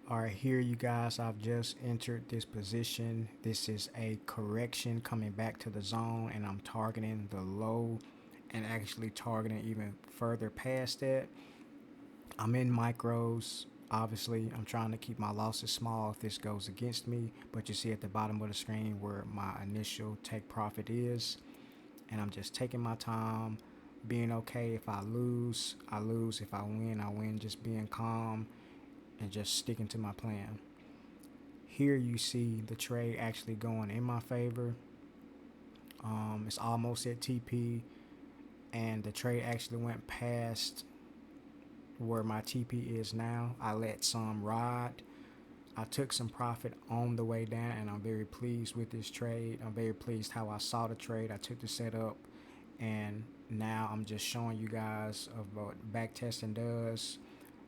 All right, here you guys, I've just entered this position. This is a correction coming back to the zone, and I'm targeting the low and actually targeting even further past that. I'm in micros. Obviously, I'm trying to keep my losses small if this goes against me, but you see at the bottom of the screen where my initial take profit is, and I'm just taking my time, being okay. If I lose, I lose. If I win. Just being calm and just sticking to my plan. Here you see the trade actually going in my favor. It's almost at TP, and the trade actually went past where my TP is now. I let some ride. I took some profit on the way down, and I'm very pleased with this trade. I'm very pleased how I saw the trade. I took the setup, and now I'm just showing you guys of what back testing does,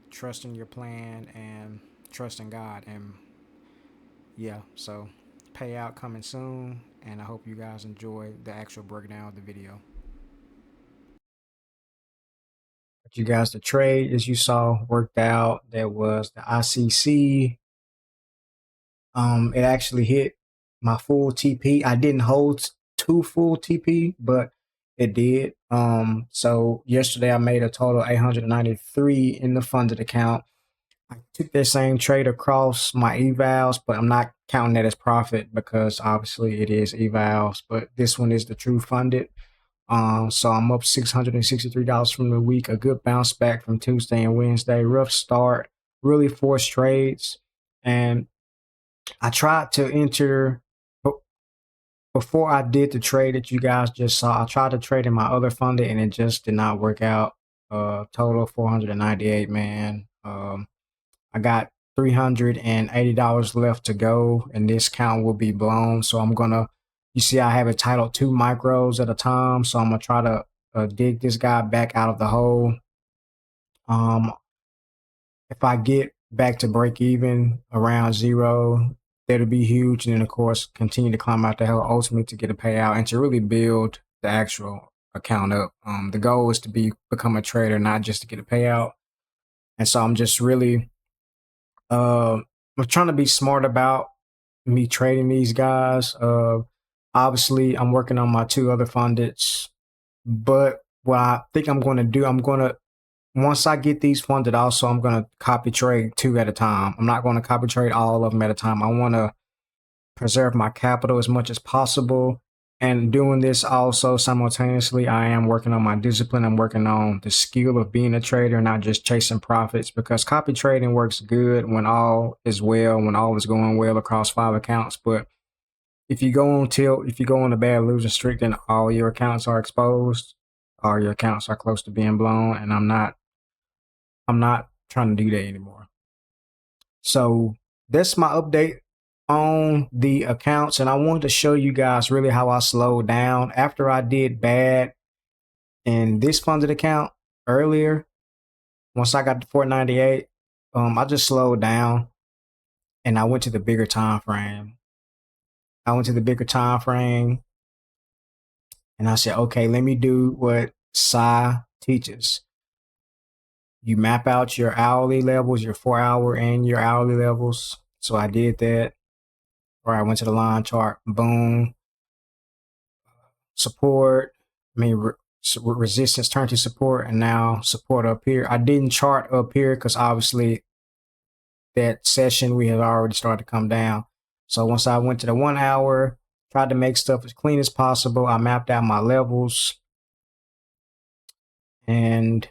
trusting your plan, and trusting God. And yeah, so payout coming soon, and I hope you guys enjoy the actual breakdown of the video. But you guys, the trade as you saw worked out. There was the ICC. It actually hit my full TP. I didn't hold two full TP, but it did. So yesterday I made a total 893 in the funded account. I took that same trade across my evals, but I'm not counting that as profit because obviously it is evals. But this one is the true funded. So I'm up $663 from the week. A good bounce back from Tuesday and Wednesday. Rough start, really forced trades, and I tried to enter before I did the trade that you guys just saw. I tried to trade in my other funded, and it just did not work out. Total 498, man. I got $380 left to go, and this count will be blown. So I'm gonna, you see, I have it titled 2 micros at a time. So I'm gonna try to dig this guy back out of the hole. Um, if I get back to break even around zero, that'll be huge. And then of course, continue to climb out the hell ultimately to get a payout and to really build the actual account up. The goal is to become a trader, not just to get a payout. And so I'm just really I'm trying to be smart about me trading these guys. Obviously, I'm working on my two other fundeds, but what I think I'm going to do, I'm going to once I get these funded, also I'm going to copy trade two at a time. I'm not going to copy trade all of them at a time. I want to preserve my capital as much as possible. And doing this also simultaneously, I am working on my discipline. I'm working on the skill of being a trader, not just chasing profits, because copy trading works good when all is well, when all is going well across 5 accounts. But if you go on tilt, if you go on a bad losing streak, then all your accounts are exposed, all your accounts are close to being blown. And I'm not trying to do that anymore. So that's my update on the accounts. And I wanted to show you guys really how I slowed down after I did bad in this funded account earlier. Once I got to 498, I just slowed down and I went to the bigger time frame. I went to the bigger time frame and I said, okay, let me do what SoFi teaches. You map out your hourly levels, your 4 hour and your hourly levels. So I did that. Or I went to the line chart, boom, support, I mean, resistance turned to support, and now support up here. I didn't chart up here because obviously that session we had already started to come down. So once I went to the 1 hour, tried to make stuff as clean as possible. I mapped out my levels, and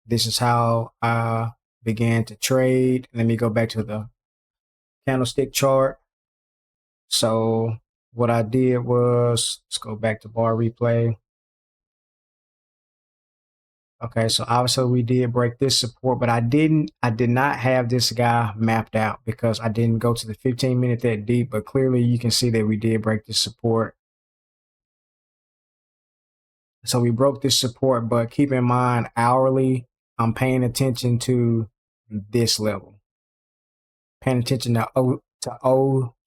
this is how I began to trade. Let me go back to the candlestick chart. So what I did was, let's go back to bar replay. Okay, so obviously we did break this support, but I did not have this guy mapped out because I didn't go to the 15-minute that deep, but clearly you can see that we did break this support. So we broke this support, but keep in mind hourly, I'm paying attention to this level. Paying attention to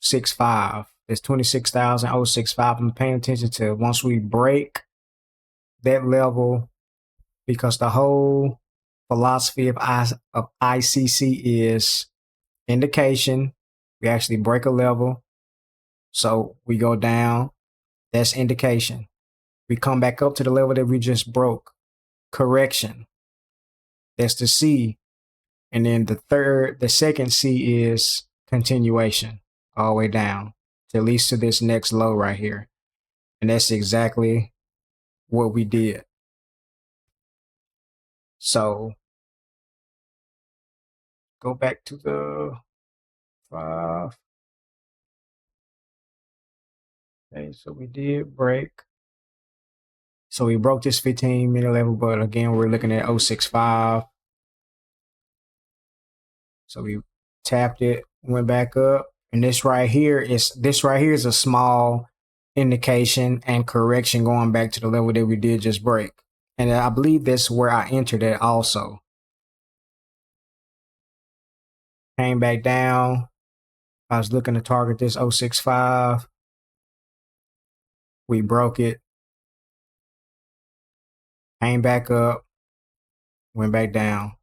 065. It's 26,065. I'm paying attention to once we break that level, because the whole philosophy of ICC is indication. We actually break a level. So we go down. That's indication. We come back up to the level that we just broke. Correction. That's the C. And then the second C is continuation all the way down to at least to this next low right here. And that's exactly what we did. So go back to the 5. Okay, so we did break. So we broke this 15-minute level, but again, we're looking at 065. So we tapped it, went back up, and this right here is a small indication and correction going back to the level that we did just break. And I believe that's where I entered it also. Came back down. I was looking to target this 065. We broke it. Came back up. Went back down.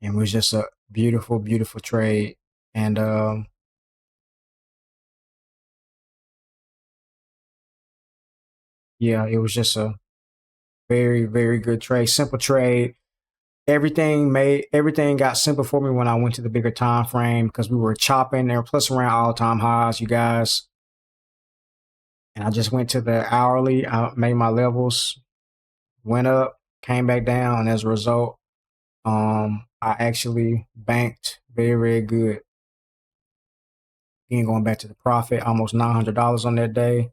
And it was just a beautiful, beautiful trade. And yeah, it was just a very, very good trade. Simple trade. Everything got simple for me when I went to the bigger time frame because we were chopping there, plus around all-time highs, you guys. And I just went to the hourly. I made my levels, went up, came back down, and as a result, I actually banked very, very good. Again, going back to the profit, almost $900 on that day.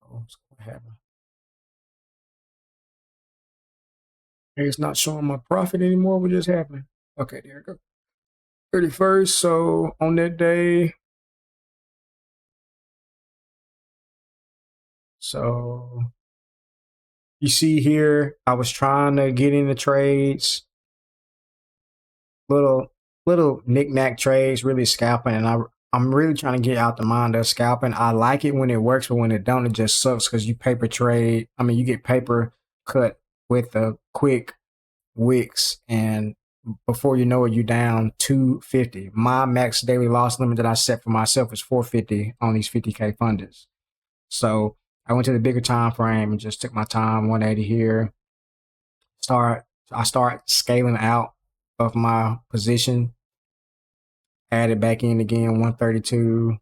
What happened? It's not showing my profit anymore. What just happened? Okay, there we go. 31st. So on that day, so you see here, I was trying to get in the trades, little knick-knack trades, really scalping, and I'm really trying to get out the mind of scalping. I like it when it works, but when it don't, it just sucks because you paper trade. I mean, you get paper cut with a quick wicks, and before you know it, you down 250. My max daily loss limit that I set for myself is 450 on these 50K funders. So I went to the bigger time frame and just took my time, 180 here. I start scaling out of my position, added back in again, 132.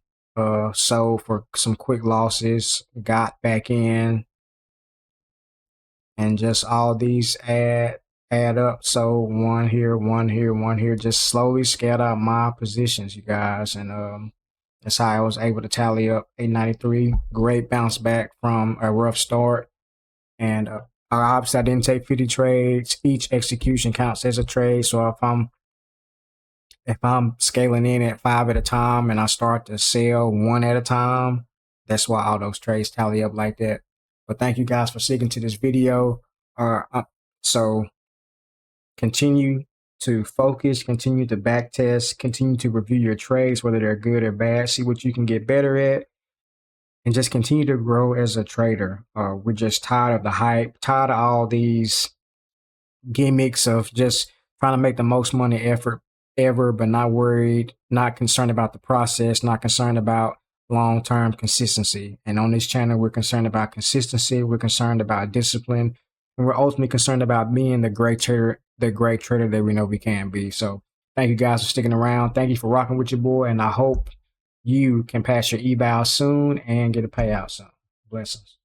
Sold for some quick losses, got back in, and just all these add up. So one here, one here, one here, just slowly scaled out my positions, you guys. And that's how I was able to tally up 893. Great bounce back from a rough start. And obviously I didn't take 50 trades. Each execution counts as a trade. So if I'm scaling in at 5 at a time and I start to sell 1 at a time, that's why all those trades tally up like that. But thank you guys for sticking to this video. So continue to focus, continue to back test, continue to review your trades, whether they're good or bad, see what you can get better at, and just continue to grow as a trader. We're just tired of the hype, tired of all these gimmicks of just trying to make the most money ever, but not worried, not concerned about the process, not concerned about long-term consistency. And on this channel, we're concerned about consistency, we're concerned about discipline, and we're ultimately concerned about being the great trader that we know we can be. So thank you guys for sticking around. Thank you for rocking with your boy, and I hope you can pass your eval soon and get a payout soon. Blessings.